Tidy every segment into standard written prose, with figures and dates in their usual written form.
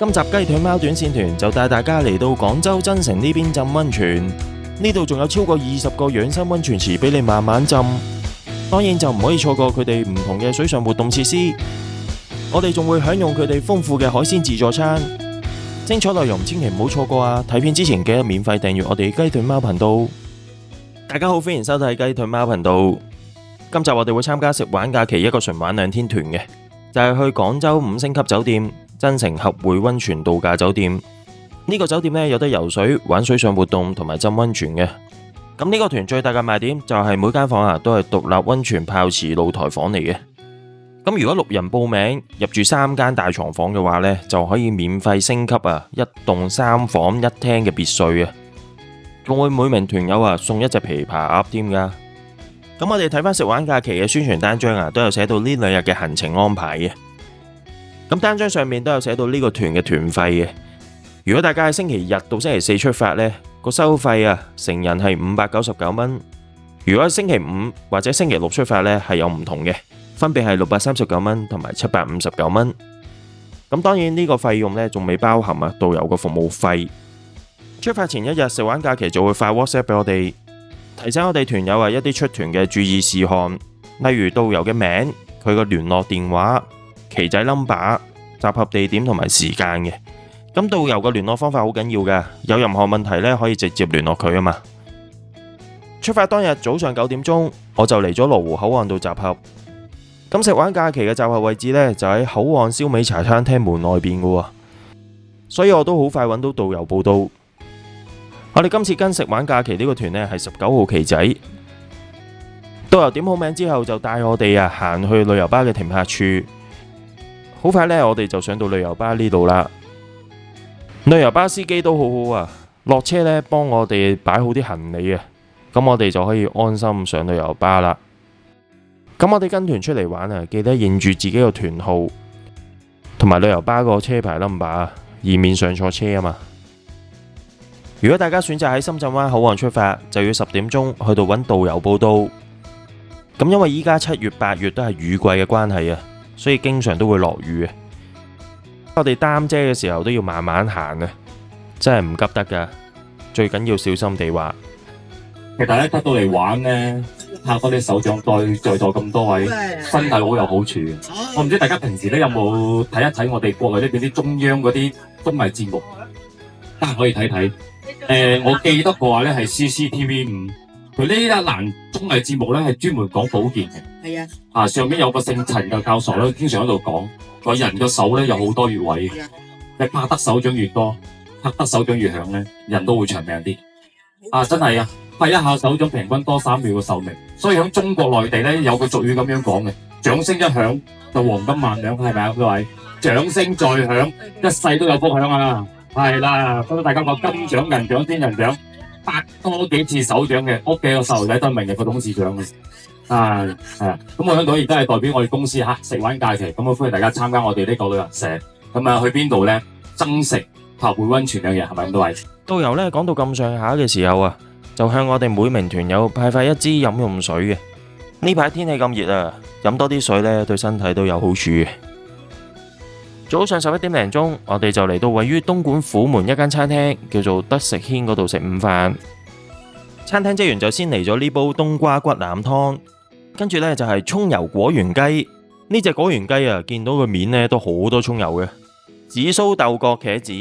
今集雞腿貓短線團就帶大家嚟到廣州增城呢邊浸溫泉，呢度仲有超過20個養生溫泉池俾你慢慢浸，當然就唔可以錯過佢哋唔同嘅水上活動設施。我哋仲會享用佢哋豐富嘅海鮮自助餐，精彩內容千祈唔好錯過啊！睇片之前記得免費訂閱我哋雞腿貓頻道。大家好，歡迎收睇雞腿貓頻道。今集我哋會參加食玩假期一個純玩2天團嘅，就係去廣州5星級酒店增城合匯溫泉度假酒店。呢個酒店呢，有得游水、玩水上活動同埋浸溫泉嘅。咁呢個團最大嘅賣點就係每間房都係獨立溫泉泡池露台房嚟嘅。咁如果6人報名入住3間大床房嘅話呢，就可以免費升級一棟3房1廳嘅別墅啊！仲會每名團友送一隻琵琶鴨添噶。咁我哋睇翻食玩假期嘅宣傳單張都有寫到呢2日嘅行程安排嘅。咁單張上面都有寫到呢個團嘅團費嘅。如果大家喺星期日到星期4出發呢，個收費成人係599蚊。如果星期5或者星期6出發呢，係有唔同嘅，分別係639蚊同埋759蚊。咁當然呢個費用呢，仲未包含導遊嘅服務費。出發前1日食玩假期就會發 WhatsApp 俾我哋，提醒我哋團友一啲出團嘅注意事項，例如導遊嘅名、佢個聯絡電話、旗仔 number、集合地點同埋時間嘅。咁導遊嘅聯絡方法好緊要㗎，有任何問題呢，可以直接聯絡佢啊嘛。出發當日早上9點鐘，我就嚟咗羅湖口岸度集合。咁食玩假期嘅集合位置呢，就喺口岸燒味茶餐廳門外邊嘅，所以我都好快揾到導遊報到。我哋今次跟食玩假期呢個團呢，係19號旗仔，導遊點好名之後就帶我哋行去旅遊巴嘅停泊處。好快呢，我哋就上到旅遊巴呢度啦。旅遊巴司機都好好落車呢，幫我哋擺好啲行李咁我哋就可以安心上旅遊巴啦。咁我哋跟團出嚟玩記得認住自己個團號同埋旅遊巴個車牌 number 以免上錯車啊嘛。如果大家選擇喺深圳灣口岸出發，就要10點鐘去到揾導遊報到。咁因為依家7月8月都係雨季嘅關係所以經常都會落雨我哋擔遮嘅時候都要慢慢行真係唔急得噶，最緊要小心地滑。其實大家得到嚟玩呢，拍多啲手掌對在座咁多位，身體好有好處。我唔知大家平時有冇睇一睇我哋國內呢邊啲中央嗰啲綜藝節目，可以睇睇。我記得嘅話咧係 CCTV5，佢呢一欄綜藝節目咧係專門講保健嘅。係啊，上面有個姓陳嘅教授咧，經常喺度講，個人嘅手咧有好多穴位，你拍得手掌越多，拍得手掌越響咧，人都會長命啲。真係拍一下手掌平均多3秒嘅壽命。所以喺中國內地咧有句俗語咁樣講嘅，掌聲一響就黃金萬兩，係咪啊各位？掌聲再響，一世都有福享啊！係啦，咁大家講金獎、銀獎、天人獎，拍多幾次手掌嘅屋企個細路仔都係明日個董事長嘅。係咁我喺度而家係代表我哋公司食玩假期，咁我歡迎大家參加我哋呢個旅行社。咁去邊度呢？增城合匯溫泉2日，係咪咁多位？導遊呢講到咁上下嘅時候就向我哋每名團友派發1支飲用水嘅。呢排天氣咁熱飲多啲水呢對身體都有好處嘅。早上11點零鐘，我哋就嚟到位於東莞虎門一間餐廳，叫做德食軒嗰度食午飯。餐廳職員就先嚟咗呢煲冬瓜骨腩湯，跟住呢就係蔥油果園雞。呢隻果園雞見到個面呢都好多蔥油嘅。紫蘇豆角茄子，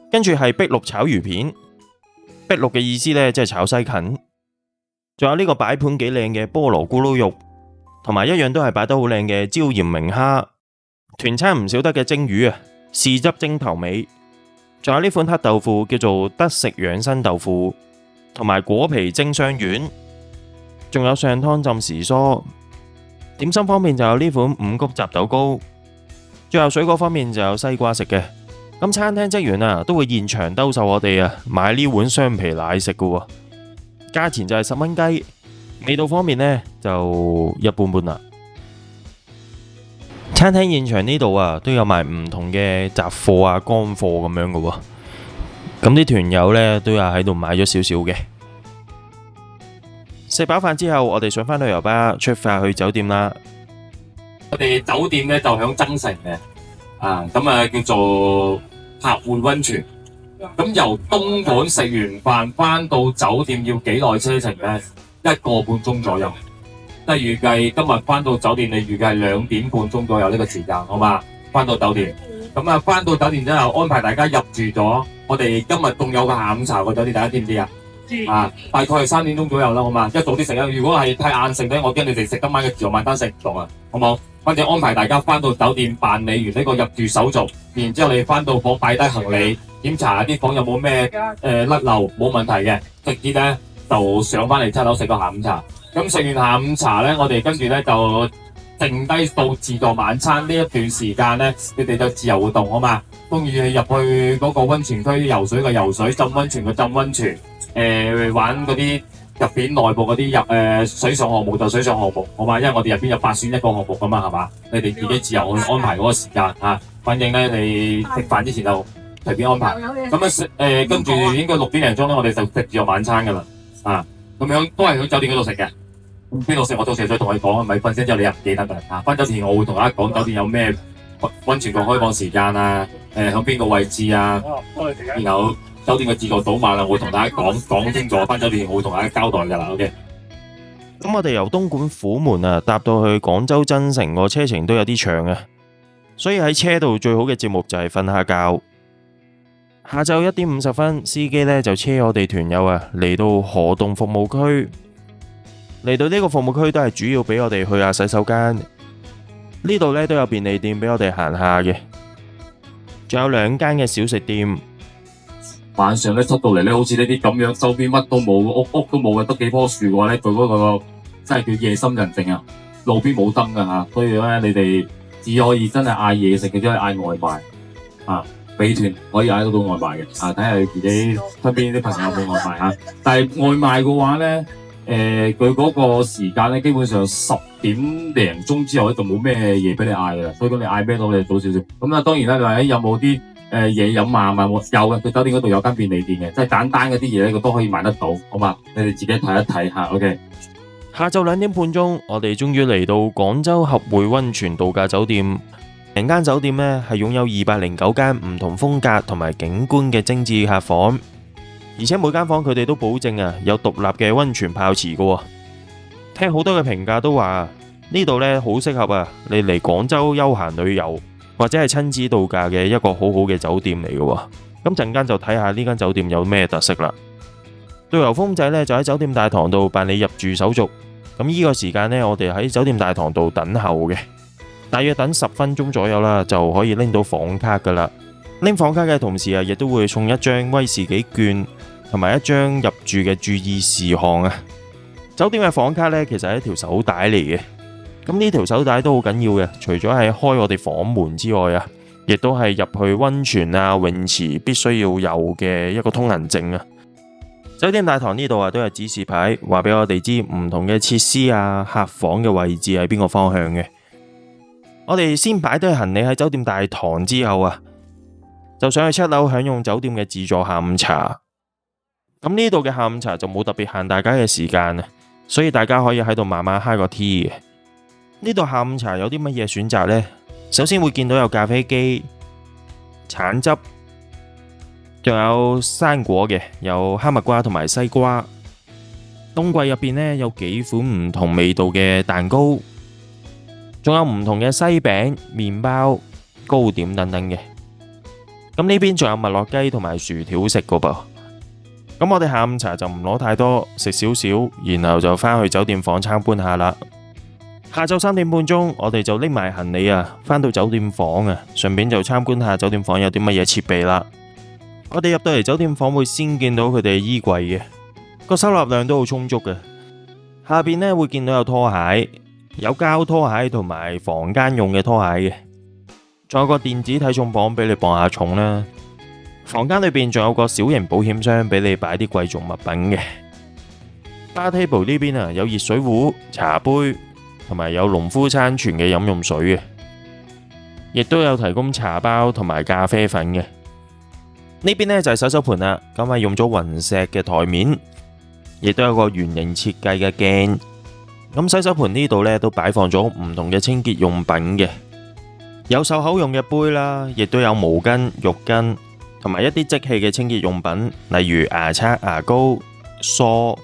跟住係碧綠炒魚片。碧綠嘅意思呢即係炒西芹。仲有呢個擺盤幾靚嘅菠蘿咕嚕肉，同埋一樣都係擺得好靚嘅椒鹽明蝦。團餐唔少得嘅蒸魚豉汁蒸頭尾，仲有呢款黑豆腐叫做德食養生豆腐，同埋果皮蒸雙丸，仲有上湯浸時蔬。點心方面就有呢款五穀雜豆糕，最後水果方面就有西瓜食嘅。咁餐廳職員都會現場兜售我哋買呢碗雙皮奶食嘅，價錢就係10蚊雞，味道方面呢就一般般啦。餐廳現場呢度都有賣唔同嘅雜貨乾貨咁樣嘅喎，咁啲團友呢都有喺度買咗少少嘅。食飽飯之後，我哋上返旅遊巴出發去酒店啦。我哋酒店咧就響增城嘅，咁叫做客匯溫泉。咁由東莞食完飯翻到酒店要幾耐車程咧？1個半鐘左右。即係預計今日翻到酒店，你預計係2點半鐘左右呢個時間，好嘛？翻到酒店，咁翻到酒店之後安排大家入住咗。我哋今日仲有個下午茶個酒店，大家知唔知啊？大概係3點鐘左右啦，好嘛？一早啲食啊！如果係太晏食咧，我驚你哋食今晚嘅自助晚餐食唔到啊，好冇？反正安排大家翻到酒店辦理完呢個入住手續，然之後你翻到房擺低行李，檢查下啲房有冇咩甩漏，冇問題嘅，直接咧就上翻嚟7樓食個下午茶。咁食完下午茶咧，我哋跟住咧就剩低到自助晚餐呢一段時間咧，你哋就自由活動，好嘛？中意入去嗰個溫泉區游水嘅游水，浸溫泉嘅浸溫泉，玩嗰啲入邊內部嗰啲水上項目就水上項目，好嘛？因為我哋入邊有8選1個項目噶嘛，係嘛？你哋自己自由去安排嗰個時間嚇。反正咧，你食飯之前就隨便安排。咁跟住應該6點零鐘咧，我哋就食自助晚餐噶啦。咁樣都係喺酒店嗰度食嘅。邊度食我到時再同你講，咪瞓醒之後你又唔記得㗎。翻酒店我會同大家講酒店有咩溫泉嘅開放時間啊，喺邊個位置啊，然後酒店嘅自助早晚啊，我會同大家講清楚。翻酒店我會同大家交代㗎啦。OK。咁我哋由東莞虎門搭到去廣州增城個車程都有啲長啊，所以喺車度最好嘅節目就係瞓下覺。下晝1點50分，司機呢就車我哋團友嚟到河洞服務區。嚟到呢個服務區都係主要俾我哋去下洗手間，呢度呢都有便利店俾我哋行下嘅，仲有2間嘅小食店。晚上咧出到嚟咧，好似呢啲咁樣，周邊乜都冇，屋都冇嘅，得幾棵樹嘅話咧，佢嗰個真係叫夜深人靜啊！路邊冇燈㗎嚇，所以咧你哋只可以真係嗌嘢食嘅，只可以嗌外賣美團可以嗌得到外賣嘅睇下你自己身邊啲朋友有冇外賣嚇。但係外賣嘅話咧，佢嗰個時間咧，基本上10點零鐘之後咧就冇咩嘢俾你嗌㗎啦，所以講你嗌咩到你早少少。咁啦，當然啦，你話有冇啲嘢飲啊？有嘅，佢酒店嗰度有間便利店嘅，即係簡單嗰啲嘢咧，佢都可以買得到，好嘛？你哋自己睇一睇嚇。OK。下晝2點半鐘，我哋終於嚟到廣州合匯溫泉度假酒店。成間酒店呢係擁有209間唔同風格同埋景觀嘅精緻客房，而且每間房佢哋都保證有獨立嘅溫泉泡池㗎。聽好多嘅評價都話呢度呢好適合你嚟廣州休閒旅遊或者係親子度假嘅一個好好嘅酒店嚟㗎。咁陣間就睇下呢間酒店有咩特色啦。導遊風仔呢就喺酒店大堂度辦理入住手續。咁呢個時間呢，我哋喺酒店大堂度等候嘅。大約等10分鐘左右啦，就可以拎到房卡噶啦。拎房卡嘅同時亦都會送一張威士忌券同埋一張入住嘅注意事項啊。酒店嘅房卡呢，其實係一條手帶嚟嘅。咁呢條手帶都好緊要嘅，除咗係開我哋房門之外亦都係入去溫泉泳池必須要有嘅一個通行證啊。酒店大堂呢度都有指示牌，話俾我哋知唔同嘅設施客房嘅位置喺邊個方向嘅。我哋先擺低行李喺酒店大堂之後就上去7樓享用酒店嘅自助下午茶。咁呢度嘅下午茶就冇特別限大家嘅時間所以大家可以喺度慢慢揩個 tea 嘅。呢度下午茶有啲乜嘢選擇呢？首先會見到有咖啡機、橙汁，仲有生果嘅，有哈密瓜同埋西瓜。冬季入邊呢，有幾款唔同味道嘅蛋糕。仲有唔同嘅西餅、麵包、糕點等等嘅。咁呢邊仲有麥樂雞同埋薯條食㗎噃。咁我哋下午茶就唔攞太多，食少少，然後就返去酒店房參觀下啦。下晝3點半鐘，我哋就拎埋行李返到酒店房順便就參觀下酒店房有啲乜嘢設備啦。我哋入到嚟酒店房會先見到佢哋衣櫃嘅，個收納量都好充足嘅。下邊呢會見到有拖鞋。有膠拖鞋同埋房間用嘅拖鞋嘅，仲有個電子體重磅俾你磅下重啦。房間裏邊仲有個小型保險箱俾你擺啲貴重物品嘅。Bar table 呢邊有熱水壺、茶杯同埋有農夫山泉嘅飲用水嘅，亦都有提供茶包同埋咖啡粉嘅。呢邊呢就係洗手盆啦，咁係用咗雲石嘅台面，亦都有個圓形設計嘅鏡。咁洗手盆呢度呢都擺放咗唔同嘅清潔用品嘅，有漱口用嘅杯啦，亦都有毛巾、浴巾同埋一啲即棄嘅清潔用品，例如牙刷、牙膏、梳，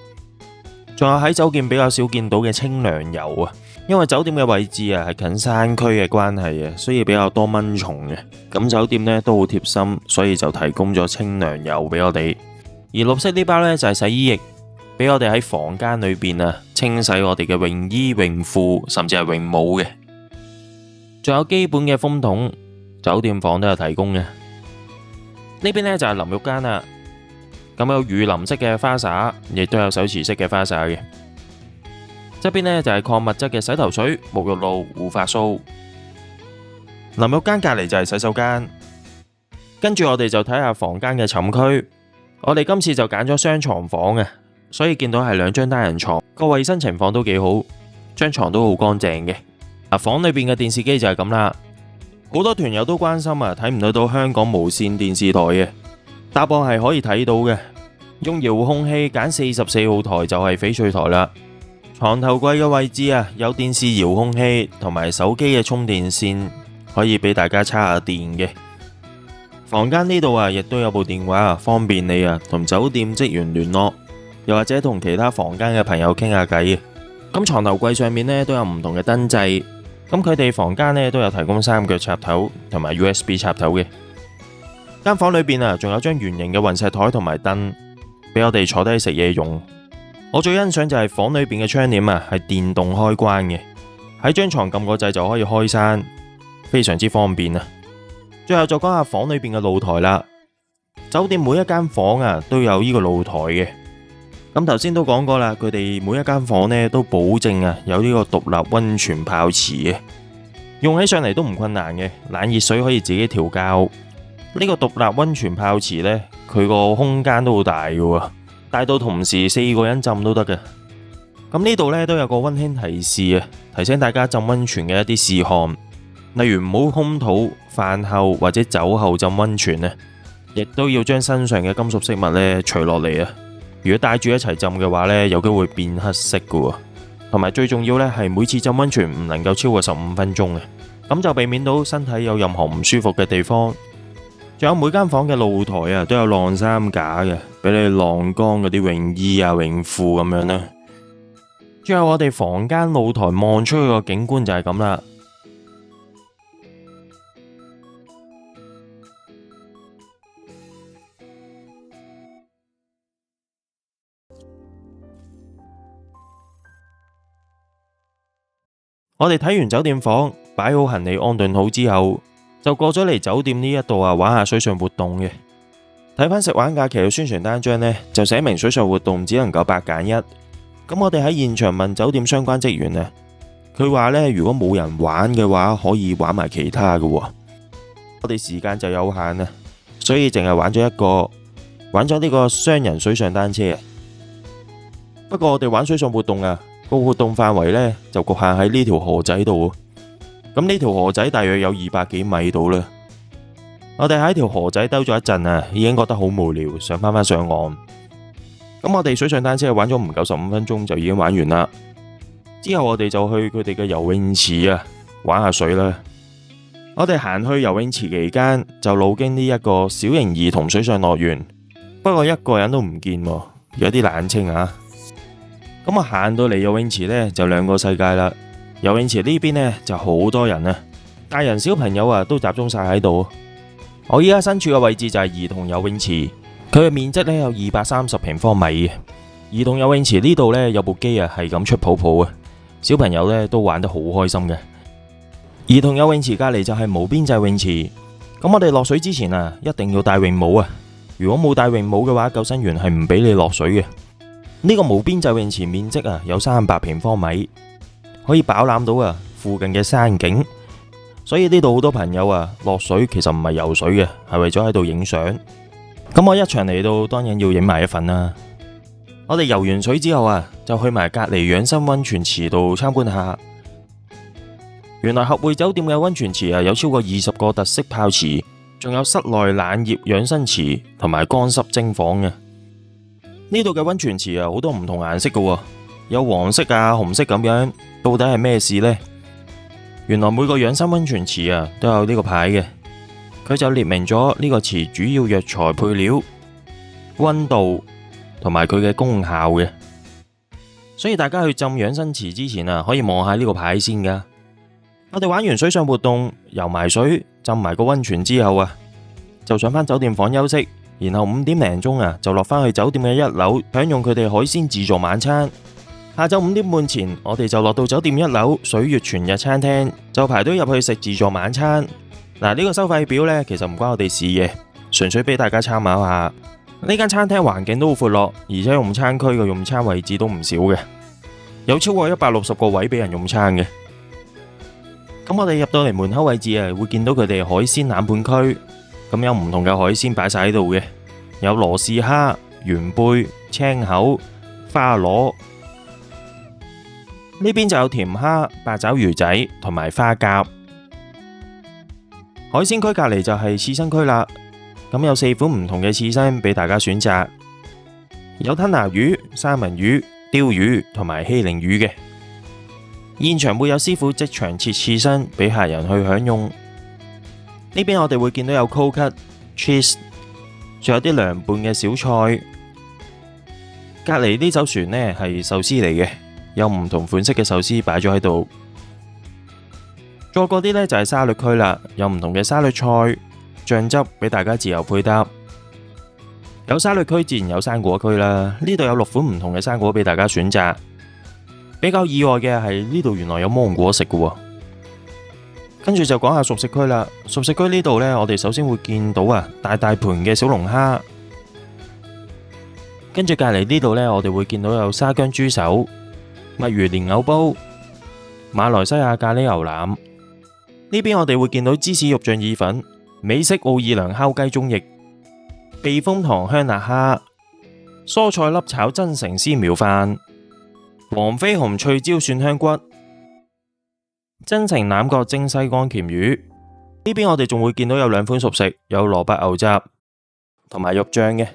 仲有喺酒店比較少見到嘅清涼油啊。因為酒店嘅位置啊係近山區嘅關係啊，所以比較多蚊蟲嘅。咁酒店呢都好貼心，所以就提供咗清涼油俾我哋。而綠色呢包呢，就係洗衣液，俾我哋喺房間裏邊啊清洗我哋嘅泳衣、泳褲，甚至係泳帽嘅。仲有基本嘅風筒，酒店房都有提供嘅。呢邊呢，就係淋浴間啦，咁有雨淋式嘅花灑，亦都有手持式嘅花灑嘅。側邊呢，就係礦物質嘅洗頭水、沐浴露、護髮素。淋浴間隔籬就係洗手間，跟住我哋就睇下房間嘅寢區。我哋今次就揀咗雙床房嘅，所以見到係兩張單人床，個衛生情況都幾好，張床都好乾淨嘅。房裏邊嘅電視機就係咁啦。好多團友都關心啊，睇唔睇到香港無線電視台嘅？答案係可以睇到嘅，用遙控器揀44號台就係翡翠台啦。床頭櫃嘅位置啊，有電視遙控器同埋手機嘅充電線，可以俾大家插下電嘅。房間呢度啊，亦都有部電話啊，方便你啊同酒店職員聯絡，又或者同其他房間嘅朋友傾下偈。咁床頭櫃上面呢都有唔同嘅燈掣，咁佢哋房間呢都有提供3腳插頭同埋 USB 插頭嘅。間房裏邊啊，仲有張圓形嘅雲石台同埋燈，俾我哋坐低食嘢用。我最欣賞就係房裏邊嘅窗簾啊，係電動開關嘅，喺張床撳個掣就可以開閂，非常之方便啊！最後就講下房裏邊嘅露台啦。酒店每一間房啊都有呢個露台嘅。咁頭先都講過啦，佢哋每一間房呢都保證啊有呢個獨立溫泉泡池嘅，用起上嚟都唔困難嘅，冷熱水可以自己調校。呢個獨立溫泉泡池呢，佢個空間都好大嘅喎。大到同時4個人浸都得嘅。咁呢度呢都有個溫馨提示啊，提醒大家浸溫泉嘅一啲事項，例如唔好空肚、飯後或者酒後浸溫泉啊，亦都要將身上嘅金屬飾物呢除落嚟啊。如果帶住一齊浸嘅話呢，有機會變黑色嘅喎。同埋最重要呢係每次浸溫泉唔能夠超過15分鐘嘅，咁就避免到身體有任何唔舒服嘅地方。仲有每間房嘅露台啊，都有晾衫架嘅，俾你晾乾嗰啲泳衣啊、泳褲咁樣啦。最後我哋房間露台望出去個景觀就係咁啦。我哋睇完酒店房，擺好行李安頓好之後，就過咗嚟酒店呢一度啊，玩下水上活動嘅。睇返食玩假期嘅宣傳單張呢，就寫明水上活動只能夠8揀1。咁我哋喺現場問酒店相關職員啊，佢話呢，如果冇人玩嘅話，可以玩埋其他嘅。我哋時間就有限啊，所以淨係玩咗一個，玩咗呢個雙人水上單車啊。不過我哋玩水上活動啊，個活動範圍呢，就局限喺呢條河仔度。咁呢條河仔大約有200幾米到啦。我哋喺條河仔兜咗一陣啊，已經覺得好無聊，想翻上岸。咁我哋水上單車玩咗唔夠15分鐘就已經玩完啦。之後我哋就去佢哋嘅游泳池啊，玩下水啦。我哋行去游泳池期間，就路經呢一個小型兒童水上樂園，不過一個人都唔見喎，有啲冷清啊。咁啊行到嚟游泳池呢，就兩個世界啦。游泳池呢邊呢，就好多人啊，大人小朋友啊都集中晒喺度。我依家身處嘅位置就係兒童游泳池，佢嘅面積呢有230平方米嘅。兒童游泳池呢度呢，有部機啊係咁出泡泡啊，小朋友呢都玩得好開心嘅。兒童游泳池隔籬就係無邊際泳池，咁我哋落水之前啊一定要戴泳帽啊，如果冇戴泳帽嘅話，救生員係唔俾你落水嘅。呢個無邊際泳池面積啊有300平方米，可以飽覽到啊附近嘅山景，所以呢度好多朋友啊落水其實唔係游水嘅，係為咗喺度影相。咁我一場嚟到，當然要影埋一份啦。我哋游完水之後啊，就去埋隔籬養生溫泉池度參觀下。原來合匯酒店嘅溫泉池啊有超過20個特色泡池，仲有室內冷熱養生池同埋乾濕蒸房嘅。呢度嘅溫泉池啊好多唔同顏色嘅，有黃色啊、紅色咁樣，到底係咩事呢？原來每個養生溫泉池啊都有呢個牌嘅，佢就列明咗呢個池主要藥材配料、溫度同埋佢嘅功效嘅。所以大家去浸養生池之前啊，可以望下呢個牌先噶。我哋玩完水上活動，游埋水、浸埋個溫泉之後啊，就上返酒店房休息，然後5點零鐘啊就落返去酒店嘅1樓享用佢哋海鮮自助晚餐。下晝5點半前，我哋就落到酒店1樓水月全日餐廳，就排隊入去食自助晚餐。嗱，呢個收費表呢，其實唔關我哋事嘅，純粹俾大家參考下。呢間餐廳環境都好闊落，而且用餐區嘅用餐位置都唔少嘅，有超過160個位俾人用餐嘅。咁我哋入到嚟門口位置啊，會見到佢哋海鮮冷盤區，咁有唔同嘅海鮮擺晒喺度嘅，有羅氏蝦、元貝、青口、花螺，呢邊就有甜蝦、八爪魚仔同埋花甲。海鮮區隔籬就係刺身區啦，咁有4款唔同嘅刺身俾大家選擇，有吞拿魚、三文魚、鯛魚同埋希靈魚嘅。現場會有師傅即場切刺身俾客人去享用。呢邊我哋會見到有 cold cut、cheese， 仲有啲涼拌嘅小菜。隔籬呢艘船呢係壽司嚟嘅，有唔同款式嘅壽司擺咗喺度。再過啲呢就係沙律區啦，有唔同嘅沙律菜、醬汁俾大家自由配搭。有沙律區自然有生果區啦，呢度有6款唔同嘅生果俾大家選擇。比較意外嘅係呢度原來有芒果食嘅喎。跟住就講下熟食區啦。熟食區呢度呢，我哋首先會見到啊大盤嘅小龍蝦，跟住隔籬呢度呢，我哋會見到有沙薑豬手、墨魚蓮藕煲、馬來西亞咖喱牛腩。呢邊我哋會見到芝士肉醬意粉、美式奧爾良烤雞中翼、避風塘香辣蝦、蔬菜粒炒增城鮮苗飯、黃飛鴻脆椒蒜香骨、增城欖角蒸西江鉗魚。呢邊我哋仲會見到有2款熟食，有蘿蔔牛雜同埋肉醬嘅。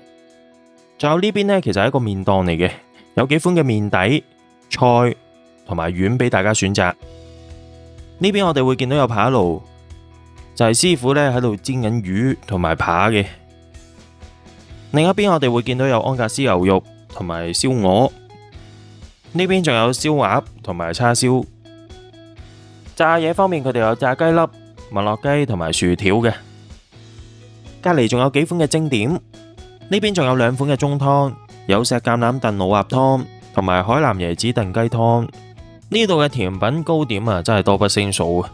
仲有呢邊呢，其實係一個麵檔嚟嘅，有幾款嘅麵底、菜同埋丸俾大家選擇。呢邊我哋會見到有扒爐，就係師傅呢喺度煎緊魚同埋扒嘅。另一邊我哋會見到有安格斯牛肉同埋燒鵝。呢邊仲有燒鴨同埋叉燒。炸嘢方面，佢哋有炸雞粒、麥樂雞同埋薯條嘅。隔籬仲有幾款嘅蒸點。呢邊仲有2款嘅中湯，有石橄欖燉老鴨湯同埋海南椰子燉雞湯。呢度嘅甜品糕點啊，真係多不勝數啊！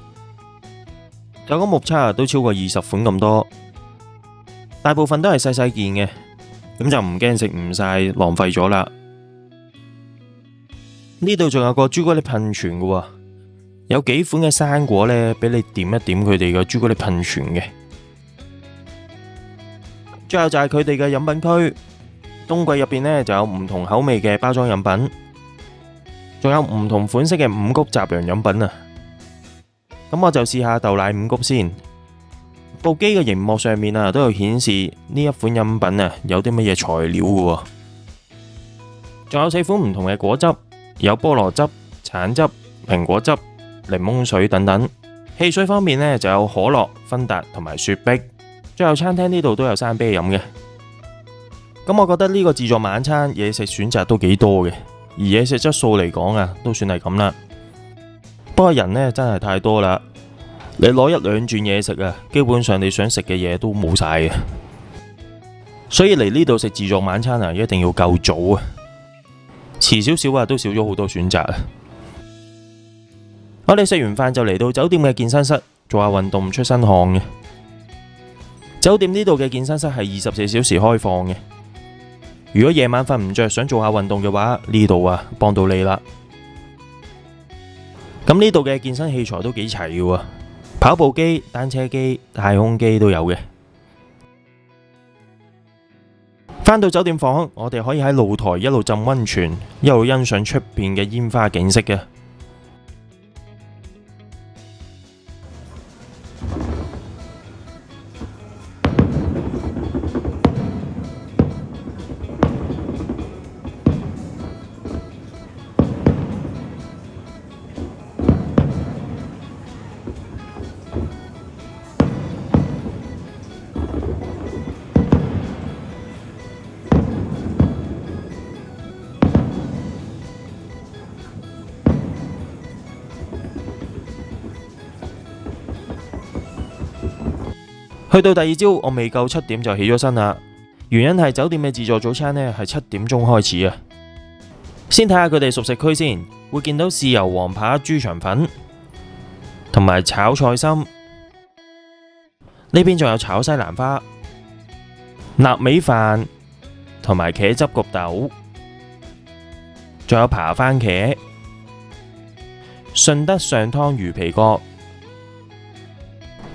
有個目測啊，都超過20款咁多，大部分都係細細件嘅，咁就唔驚食唔晒，浪費咗啦。呢度仲有個朱古力噴泉嘅喎，有幾款嘅生果呢，俾你點一點佢哋嘅朱古力噴泉嘅。最後就係佢哋嘅飲品區，冬季入邊呢，就有唔同口味嘅包裝飲品，仲有唔同款式嘅五穀雜糧飲品啊。咁我就試下豆奶五穀先。部機嘅熒幕上面啊，都有顯示呢一款飲品啊有啲乜嘢材料嘅喎。仲有4款唔同嘅果汁，有菠蘿汁、橙汁、蘋果汁、檸檬水等等。汽水方面呢，就有可樂、芬達同埋雪碧。最後餐廳呢度都有生啤飲嘅。咁我覺得呢個自助晚餐嘢食選擇都幾多嘅，而嘢食質素嚟講啊，都算係咁啦。不過人呢，真係太多啦，你攞1-2轉嘢食啊，基本上你想食嘅嘢都冇晒嘅。所以嚟呢度食自助晚餐啊，一定要夠早啊，遲少少啊都少咗好多選擇啊。我哋食完飯就嚟到酒店嘅健身室做下運動，出身汗嘅。酒店呢度嘅健身室係24小時開放嘅。如果夜晚瞓唔着想做下運動嘅話，呢度啊幫到你啦。咁呢度嘅健身器材都幾齊嘅喎，跑步機、單車機、太空機都有嘅。返到酒店房，我哋可以喺露台一路浸溫泉，一路欣賞出邊嘅煙花景色嘅。去到第二朝，我未夠7點就起咗身啦。原因係酒店嘅自助早餐呢係7點鐘開始啊。先睇下佢哋熟食區先，會見到豉油黃扒豬腸粉同埋炒菜心，呢邊仲有炒西蘭花、臘味飯同埋茄汁焗豆，仲有扒番茄、順德上湯魚皮角、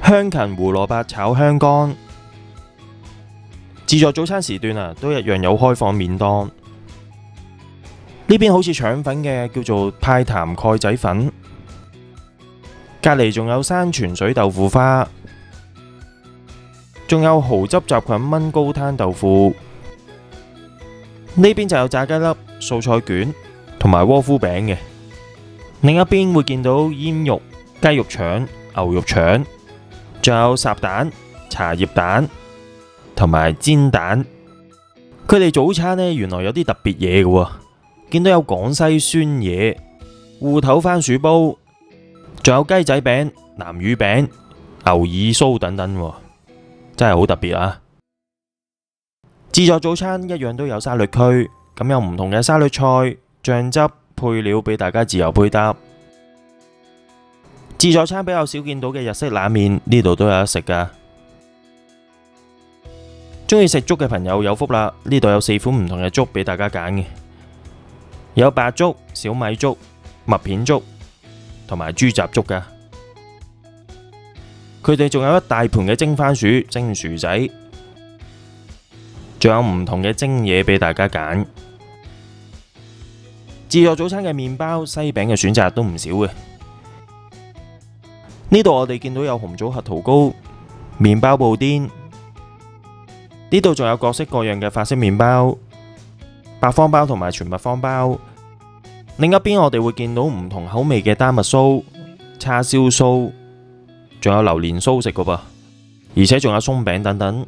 香芹胡蘿蔔炒香乾。自助早餐時段啊，都一樣有開放麵檔。呢邊好似腸粉嘅叫做派潭蓋仔粉，隔離仲有山泉水豆腐花，仲有蠔汁雜菌燜高灘豆腐。呢邊就有炸雞粒、素菜卷同埋窩夫餅嘅。另一邊會見到煙肉、雞肉腸、牛肉腸，仲有烚蛋、茶葉蛋同埋煎蛋。佢哋早餐呢，原來有啲特別嘢嘅喎，見到有廣西酸嘢、芋頭番薯煲，仲有雞仔餅、南乳餅、牛耳酥等等喎，真係好特別啊！自助早餐一樣都有沙律區，咁有唔同嘅沙律菜、醬汁、配料俾大家自由配搭。自助餐比較少見到嘅日式冷麵，呢度都有得食噶。中意食粥嘅朋友有福啦，呢度有4款唔同嘅粥俾大家揀嘅，有白粥、小米粥、麥片粥同埋豬雜粥噶。佢哋仲有一大盤嘅蒸番薯、蒸薯仔，仲有唔同嘅蒸嘢俾大家揀。自助早餐嘅麵包、西餅嘅選擇都唔少嘅。呢度我哋見到有紅棗核桃糕、麵包布甸，呢度仲有各式各樣嘅法式麵包、白方包同埋全麥方包。另一邊我哋會見到唔同口味嘅丹麥酥、叉燒酥，仲有榴蓮酥食噶噃，而且仲有鬆餅等等，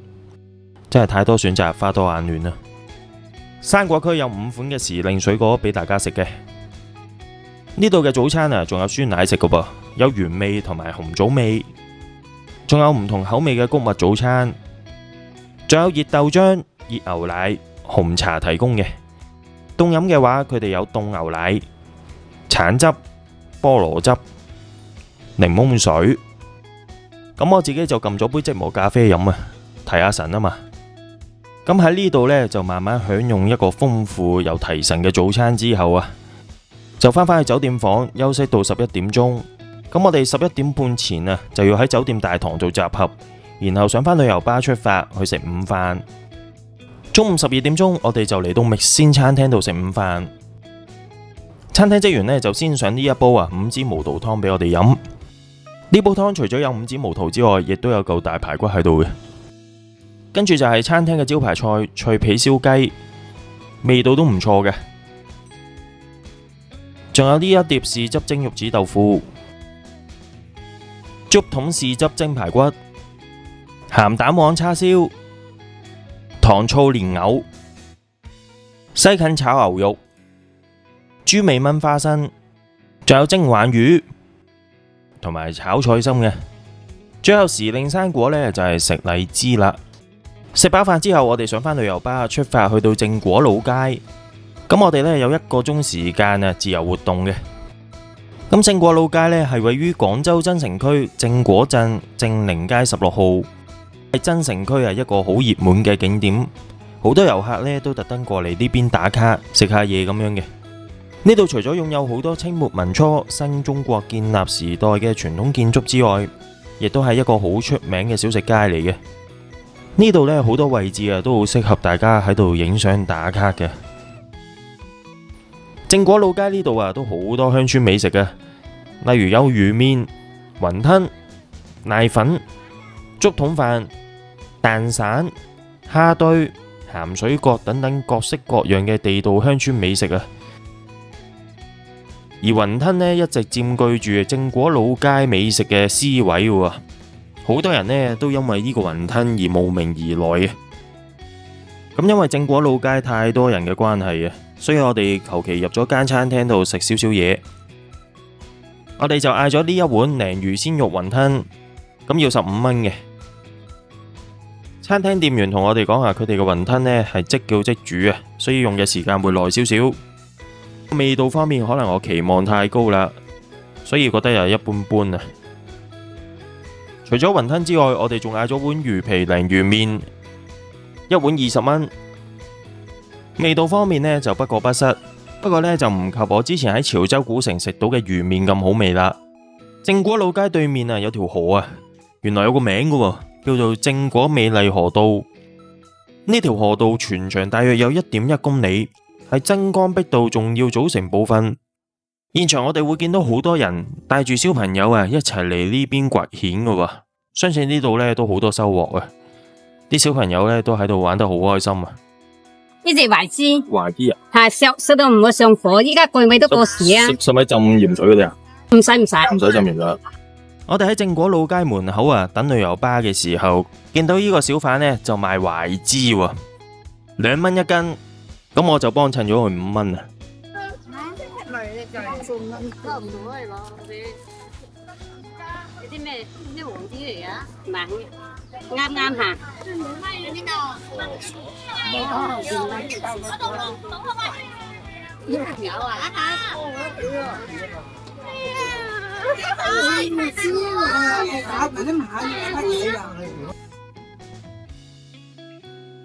真係太多選擇，花多眼亂啦。生果區有5款嘅時令水果俾大家食嘅。呢度嘅早餐啊，仲有酸奶食噶噃，有原味同埋紅棗味，仲有唔同口味嘅穀物早餐，仲有熱豆漿、熱牛奶、紅茶提供嘅。凍飲嘅話，佢哋有凍牛奶、橙汁、菠蘿汁、檸檬水。咁我自己就撳咗杯即磨咖啡飲啊，提下神啊嘛。咁喺呢度呢，就慢慢享用一個豐富又提神嘅早餐之後啊，就翻去酒店房休息到11點鐘。咁我哋11點半前啊，就要喺酒店大堂做集合，然後上返旅遊巴出發去食午飯。中午12點鐘，我哋就嚟到蜜仙餐廳度食午飯。餐廳職員呢，就先上呢一煲5支毛肚湯俾我哋飲。呢煲湯除咗有5支毛肚之外，亦都有嚿大排骨喺度嘅。跟住就係餐廳嘅招牌菜脆皮燒雞，味道都唔錯嘅。仲有呢一碟豉汁蒸玉子豆腐、竹筒豉汁蒸排骨、鹹蛋黃叉燒、糖醋蓮藕、西芹炒牛肉、豬尾炆花生，仲有蒸鯇魚同埋炒菜心嘅。最後時令生果呢，就係食荔枝啦。食飽飯之後，我哋上返旅遊巴出發去到正果老街。咁我哋呢，有1個鐘時間啊，自由活動嘅。咁正果老街呢，係位於廣州增城區正果鎮正寧街16號，係增城區係一個好熱門嘅景點，好多遊客呢都特登過嚟呢邊打卡食下嘢咁樣嘅。呢度除咗擁有好多清末民初新中國建立時代嘅傳統建築之外，亦都係一個好出名嘅小食街嚟嘅。呢度呢，好多位置啊，都好適合大家喺度影相打卡嘅。正果老街呢度啊，都好多鄉村美食嘅，例如有魚麵、雲吞、瀨粉、竹筒飯、蛋散、蝦堆、鹹水角等等各式各樣嘅地道鄉村美食啊。而雲吞呢，一直佔據住正果老街美食嘅 C 位喎，好多人呢都因為呢個雲吞而慕名而來嘅。咁因為正果老街太多人嘅關係啊，所以我哋求其入咗間餐廳度食少少嘢。我哋就嗌咗呢一碗鯪魚鮮肉雲吞，咁要15蚊嘅。餐廳店員同我哋講啊，佢哋嘅雲吞呢係即叫即煮啊，所以用嘅時間會耐少少。味道方面可能我期望太高啦，所以覺得又一般般啊。除咗雲吞之外，我哋仲嗌咗碗魚皮鯪魚麵，一碗20蚊。味道方面呢就不過不失，不過呢就唔及我之前喺潮州古城食到嘅魚麵咁好味啦。正果老街對面啊有條河啊，原來有個名噶喎，叫做正果美麗河道。呢條河道全長大約有1.1公里，係真光碧道重要組成部分。現場我哋會見到好多人帶住小朋友啊一齊嚟呢邊掘蜆噶喎，相信呢度呢都好多收穫啊！啲小朋友呢都喺度玩得好開心啊！呢隻懷枝，懷啲啊，係食到唔會上火，依家季尾都過時啊！使唔使浸鹽水嗰啲啊？唔使唔使，唔使浸鹽水。我哋喺正果老街門口啊等旅遊巴嘅時候，見到呢個小販呢就賣懷枝喎，2蚊一斤，咁我就幫襯咗佢5蚊啊！有啲咩？啲黃枝嚟噶，唔係啱啱吓。有啊！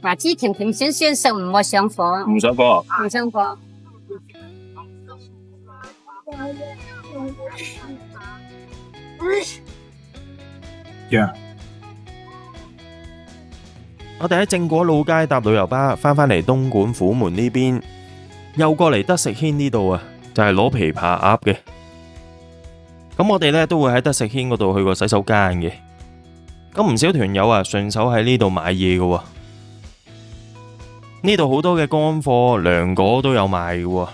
懷枝甜甜酸酸，食唔會上火。唔上火啊？唔上火。Yeah. 我哋喺正果老街搭旅遊巴翻返嚟東莞虎門呢邊，又過嚟德食軒呢度啊，就係攞琵琶鴨嘅。咁我哋呢都會喺德食軒嗰度去過洗手間嘅。咁唔少團友啊順手喺呢度買嘢嘅。呢度好多嘅乾貨涼果都有賣嘅。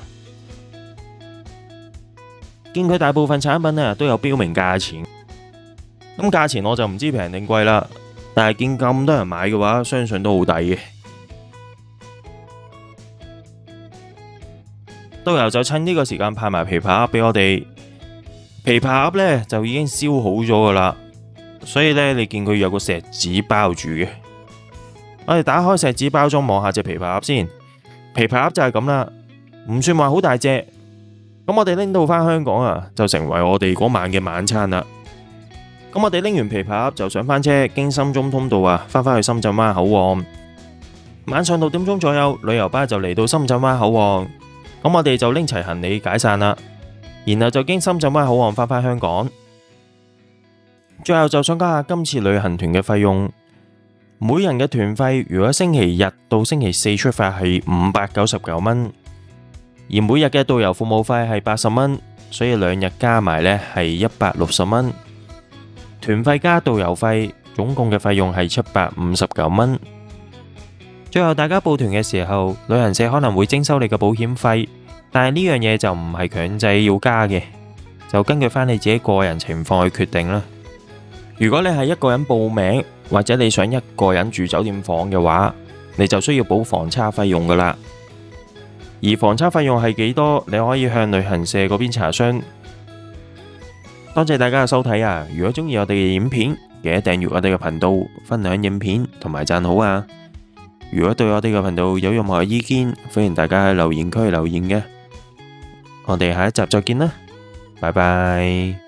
見佢大部分產品啊都有標明價錢。咁價錢我就唔知平定貴啦，但係見咁多人買嘅話，相信都好抵嘅。導遊就趁呢個時間派埋琵琶鴨俾我哋。琵琶鴨呢就已經燒好咗噶啦，所以呢，你見佢有個錫紙包住嘅。我哋打開錫紙包裝望下隻琵琶鴨先。琵琶鴨就係咁啦，唔算話好大隻。咁我哋拎到返香港啊，就成為我哋嗰晚嘅晚餐啦。咁我哋拎完琵琶鴨就上返車，經深中通道啊，返返去深圳灣口岸。晚上6點鐘左右，旅遊巴就嚟到深圳灣口岸。咁我哋就拎齊行李解散啦，然後就經深圳灣口岸返返香港。最後就想講下今次旅行團嘅費用，每人嘅團費如果星期日到星期四出發係599蚊，而每日嘅導遊服務費係80蚊，所以2日加埋呢係160蚊。團費加導遊費，總共嘅費用係759蚊。最後大家報團嘅時候，旅行社可能會徵收你嘅保險費，但係呢樣嘢就唔係強制要加嘅，就根據翻你自己個人情況去決定啦。如果你係一個人報名，或者你想一個人住酒店房嘅話，你就需要補房差費用噶啦。而房差費用係幾多，你可以向旅行社嗰邊查詢。多謝大家嘅收睇啊！如果中意我哋嘅影片，記得訂閱我哋嘅頻道，分享影片同埋讚好啊！如果對我哋嘅頻道有任何意見，歡迎大家喺留言區留言嘅。我哋下一集再見啦，拜拜。